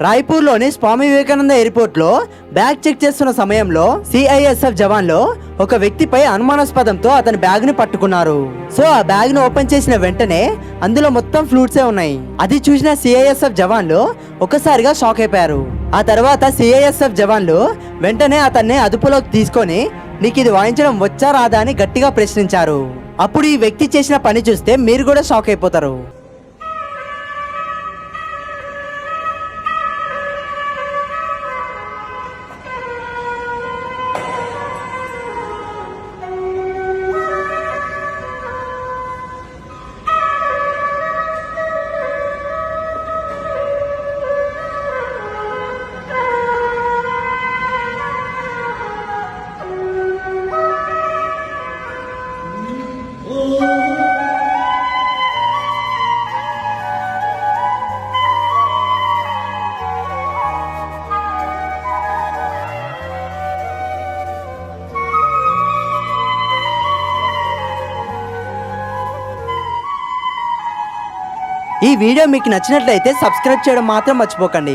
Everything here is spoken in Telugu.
రాయ్పూర్లోని స్వామి వివేకానంద ఎయిర్పోర్ట్లో బ్యాగ్ చెక్ చేస్తున్న సమయంలో సిఐఎస్ఎఫ్ జవాన్లు ఒక వ్యక్తిపై అనుమానాస్పదంతో అతని బ్యాగ్ ని పట్టుకున్నారు. సో ఆ బ్యాగ్ ను ఓపెన్ చేసిన వెంటనే అందులో మొత్తం ఫ్లూట్సే ఉన్నాయి. అది చూసిన సిఐఎస్ఎఫ్ జవాన్లు ఒక్కసారిగా షాక్ అయిపోయారు. ఆ తర్వాత సిఐఎస్ఎఫ్ జవాన్లు వెంటనే అతన్ని అదుపులోకి తీసుకొని నీకు ఇది వాయించడం వచ్చా రాదా అని గట్టిగా ప్రశ్నించారు. అప్పుడు ఈ వ్యక్తి చేసిన పని చూస్తే మీరు కూడా షాక్ అయిపోతారు. ఈ వీడియో మీకు నచ్చినట్లయితే సబ్స్క్రైబ్ చేయడం మాత్రం మర్చిపోకండి.